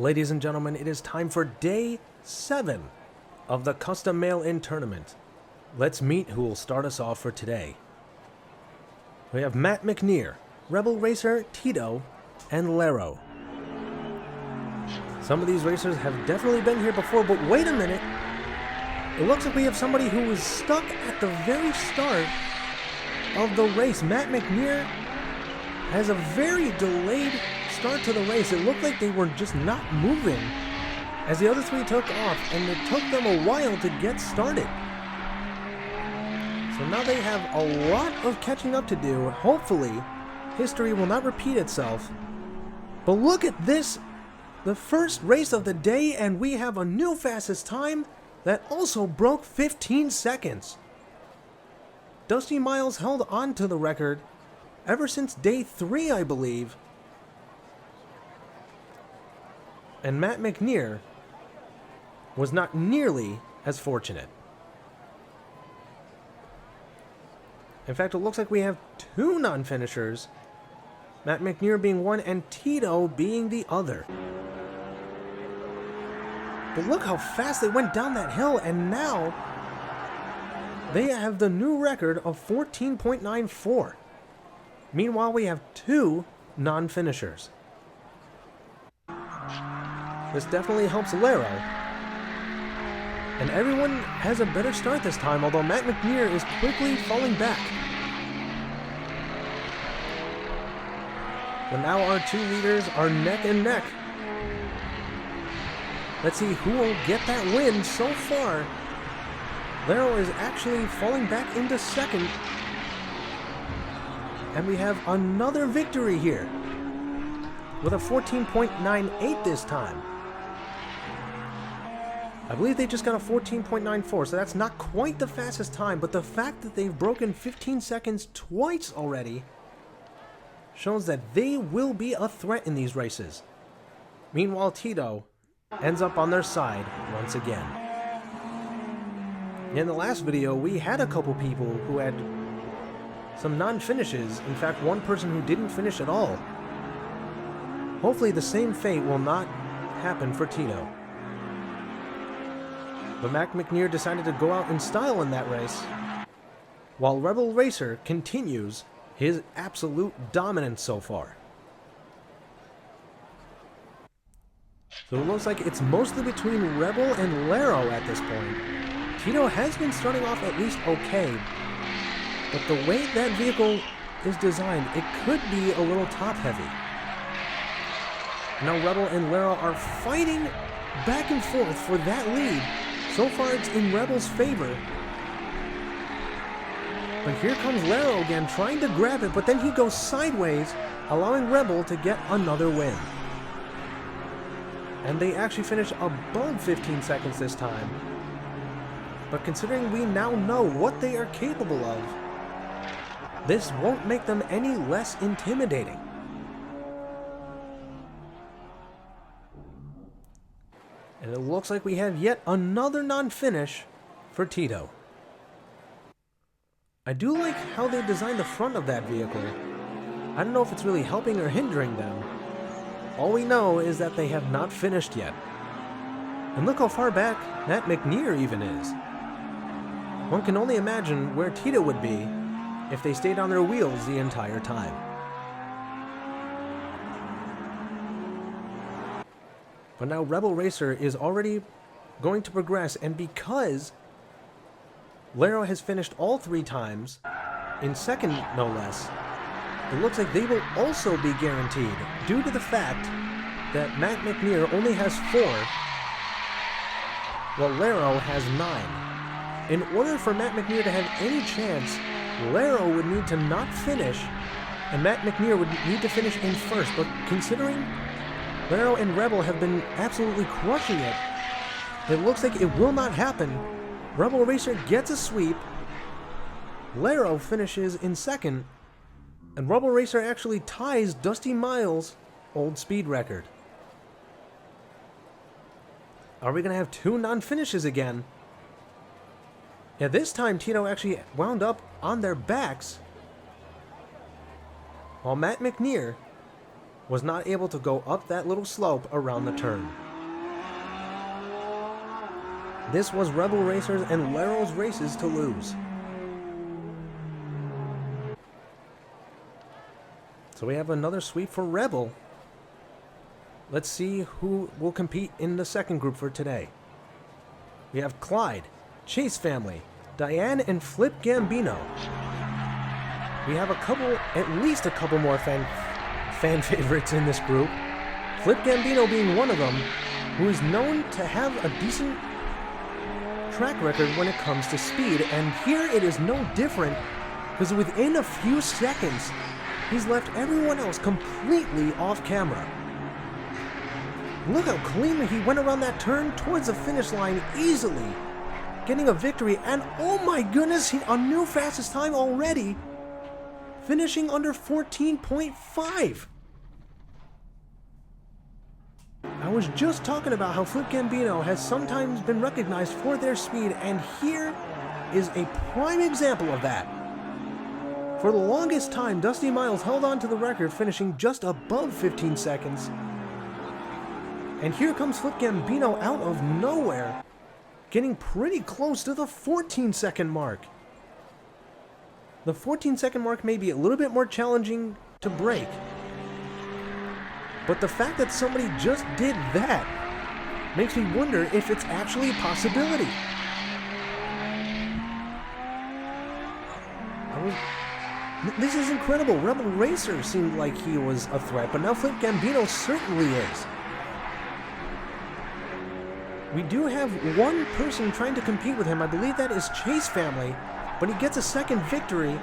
Ladies and gentlemen, it is time for day 7 of the Custom Mail-In Tournament. Let's meet who will start us off for today. We have Matt McNear, Rebel Racer, Tito, and Lero. Some of these racers have definitely been here before, but wait a minute. It looks like we have somebody who was stuck at the very start of the race. Matt McNear has a very delayed start to the race. It looked like they were just not moving as the other three took off, and it took them a while to get started. So now they have a lot of catching up to do. Hopefully, history will not repeat itself. But look at this, the first race of the day, and we have a new fastest time that also broke 15 seconds. Dusty Miles held on to the record ever since day 3, I believe. And Matt McNear was not nearly as fortunate. In fact, it looks like we have 2 non-finishers, Matt McNear being one and Tito being the other. But look how fast they went down that hill, and now they have the new record of 14.94. Meanwhile, we have 2 non-finishers. This definitely helps Lero. And everyone has a better start this time, although Matt McNear is quickly falling back. But now our 2 leaders are neck and neck. Let's see who will get that win. So far, Lero is actually falling back into second. And we have another victory here with a 14.98 this time. I believe they just got a 14.94, so that's not quite the fastest time, but the fact that they've broken 15 seconds twice already shows that they will be a threat in these races. Meanwhile, Tito ends up on their side once again. In the last video, we had a couple people who had some non-finishes. In fact, one person who didn't finish at all. Hopefully the same fate will not happen for Tito. But Matt McNear decided to go out in style in that race, while Rebel Racer continues his absolute dominance so far. So it looks like it's mostly between Rebel and Lero at this point. Tito has been starting off at least okay, but the way that vehicle is designed, it could be a little top-heavy. Now Rebel and Lero are fighting back and forth for that lead. So far it's in Rebel's favor. But here comes Lero again, trying to grab it, but then he goes sideways, allowing Rebel to get another win. And they actually finish above 15 seconds this time. But considering we now know what they are capable of, this won't make them any less intimidating. And it looks like we have yet another non-finish for Tito. I do like how they designed the front of that vehicle. I don't know if it's really helping or hindering them. All we know is that they have not finished yet. And look how far back Matt McNear even is. One can only imagine where Tito would be if they stayed on their wheels the entire time. But now Rebel Racer is already going to progress, and because Lero has finished all 3 times, in second no less, it looks like they will also be guaranteed due to the fact that Matt McNear only has 4, while Lero has 9. In order for Matt McNear to have any chance, Lero would need to not finish, and Matt McNear would need to finish in first. But considering Lero and Rebel have been absolutely crushing it, it looks like it will not happen. Rebel Racer gets a sweep, Lero finishes in second, and Rebel Racer actually ties Dusty Miles' old speed record. Are we going to have 2 non-finishes again? Yeah, this time Tito actually wound up on their backs, while Matt McNear was not able to go up that little slope around the turn. This was Rebel Racers and Lero's races to lose. So we have another sweep for Rebel. Let's see who will compete in the second group for today. We have Clyde, Chase Family, Diane, and Flip Gambino. We have at least a couple more fan favorites in this group. Flip Gambino being one of them, who is known to have a decent track record when it comes to speed, and here it is no different, because within a few seconds, he's left everyone else completely off camera. Look how cleanly he went around that turn towards the finish line easily, getting a victory, and oh my goodness, a new fastest time already, finishing under 14.5. I was just talking about how Flip Gambino has sometimes been recognized for their speed, and here is a prime example of that. For the longest time, Dusty Miles held on to the record, finishing just above 15 seconds. And here comes Flip Gambino out of nowhere, getting pretty close to the 14-second mark. The 14-second mark may be a little bit more challenging to break, but the fact that somebody just did that makes me wonder if it's actually a possibility. This is incredible. Rebel Racer seemed like he was a threat, but now Flip Gambino certainly is. We do have one person trying to compete with him. I believe that is Chase Family, but he gets a second victory,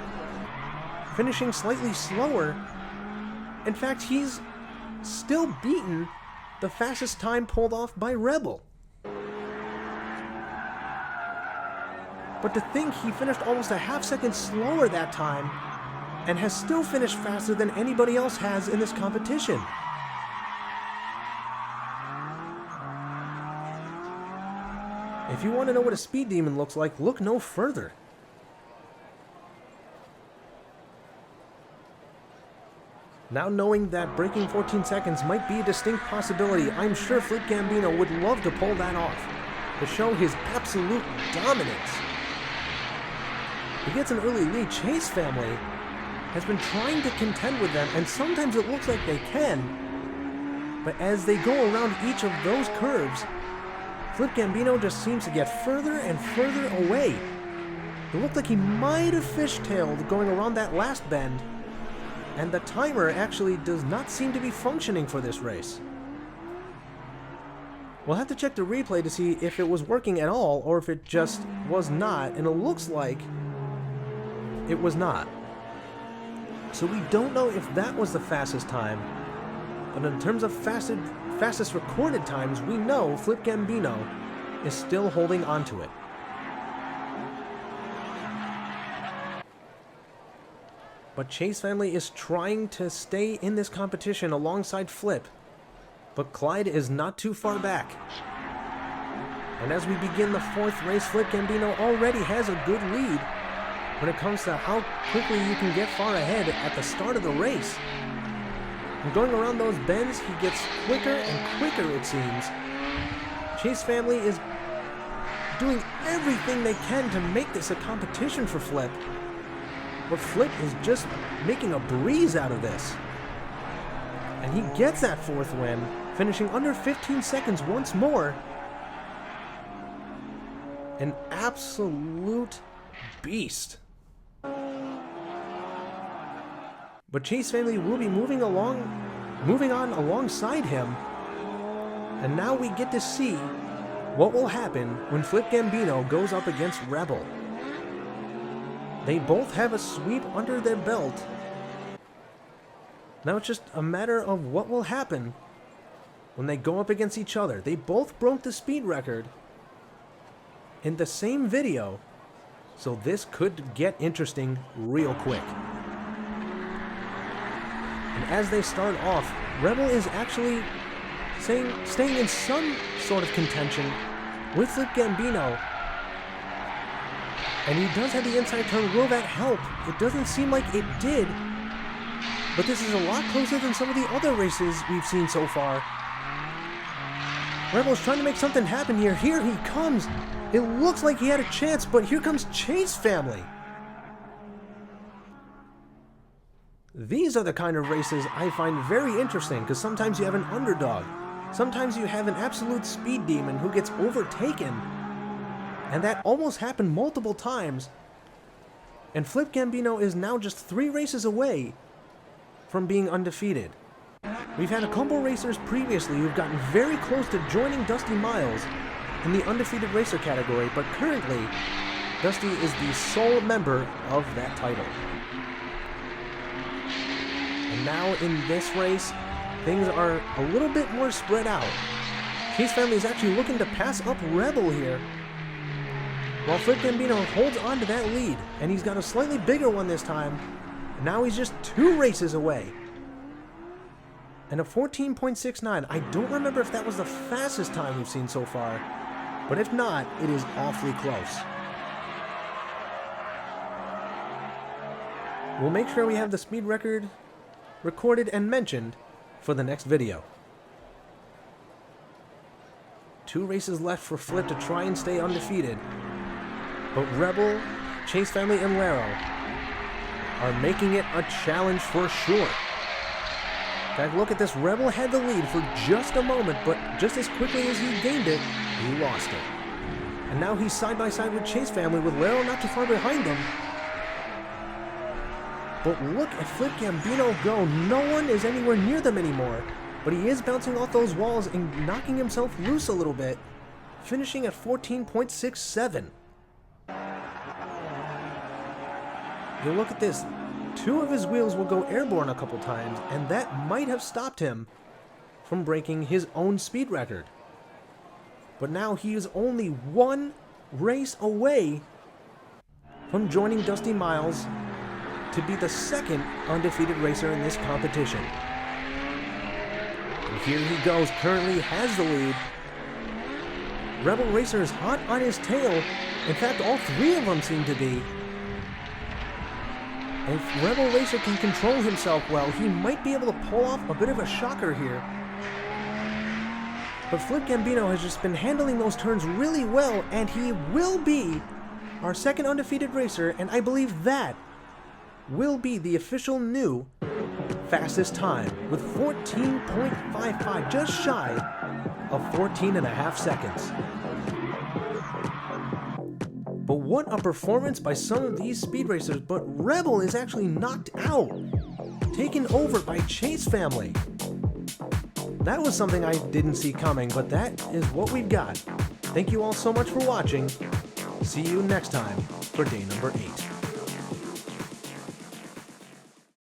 finishing slightly slower. In fact, he's still beaten the fastest time pulled off by Rebel. But to think he finished almost a half second slower that time and has still finished faster than anybody else has in this competition. If you want to know what a speed demon looks like, look no further. Now knowing that breaking 14 seconds might be a distinct possibility, I'm sure Flip Gambino would love to pull that off, to show his absolute dominance. He gets an early lead. Chase Family has been trying to contend with them, and sometimes it looks like they can, but as they go around each of those curves, Flip Gambino just seems to get further and further away. It looked like he might have fishtailed going around that last bend, and the timer actually does not seem to be functioning for this race. We'll have to check the replay to see if it was working at all or if it just was not, and it looks like it was not. So we don't know if that was the fastest time, but in terms of fastest recorded times, we know Flip Gambino is still holding on to it. But Chase Family is trying to stay in this competition alongside Flip, but Clyde is not too far back. And as we begin the fourth race, Flip Gambino already has a good lead when it comes to how quickly you can get far ahead at the start of the race. And going around those bends, he gets quicker and quicker, it seems. Chase Family is doing everything they can to make this a competition for Flip. But Flip is just making a breeze out of this. And he gets that fourth win, finishing under 15 seconds once more. An absolute beast. But Chase Family will be moving on alongside him. And now we get to see what will happen when Flip Gambino goes up against Rebel. They both have a sweep under their belt. Now it's just a matter of what will happen when they go up against each other. They both broke the speed record in the same video, so this could get interesting real quick. And as they start off, Rebel is actually staying in some sort of contention with Flip Gambino. And he does have the inside turn. Will that help? It doesn't seem like it did. but this is a lot closer than some of the other races we've seen so far. Rebel's trying to make something happen here. Here he comes. It looks like he had a chance, but here comes Chase family. These are the kind of races I find very interesting, because sometimes you have an underdog. Sometimes you have an absolute speed demon who gets overtaken. And that almost happened multiple times. And Flip Gambino is now just 3 races away from being undefeated. We've had a couple racers previously who've gotten very close to joining Dusty Miles in the undefeated racer category, but currently, Dusty is the sole member of that title. And now in this race, things are a little bit more spread out. Chase family is actually looking to pass up Rebel here, while Flip Gambino holds on to that lead, and he's got a slightly bigger one this time. And now he's just 2 races away. And a 14.69. I don't remember if that was the fastest time we've seen so far, but if not, it is awfully close. We'll make sure we have the speed record recorded and mentioned for the next video. 2 races left for Flip to try and stay undefeated, but Rebel, Chase family, and Laro are making it a challenge for sure. In fact, look at this. Rebel had the lead for just a moment, but just as quickly as he gained it, he lost it. And now he's side by side with Chase family, with Laro not too far behind him. But look at Flip Gambino go. No one is anywhere near them anymore, but he is bouncing off those walls and knocking himself loose a little bit, finishing at 14.67. You look at this. 2 of his wheels will go airborne a couple times, and that might have stopped him from breaking his own speed record. But now he is only 1 race away from joining Dusty Miles to be the 2nd undefeated racer in this competition. And here he goes, currently has the lead. Rebel Racer is hot on his tail. In fact, all 3 of them seem to be. And if Rebel Racer can control himself well, he might be able to pull off a bit of a shocker here. But Flip Gambino has just been handling those turns really well, and he will be our 2nd undefeated racer, and I believe that will be the official new fastest time with 14.55, just shy of 14.5 seconds. But what a performance by some of these speed racers, but Rebel is actually knocked out, taken over by Chase family. That was something I didn't see coming, but that is what we've got. Thank you all so much for watching. See you next time for day number 8.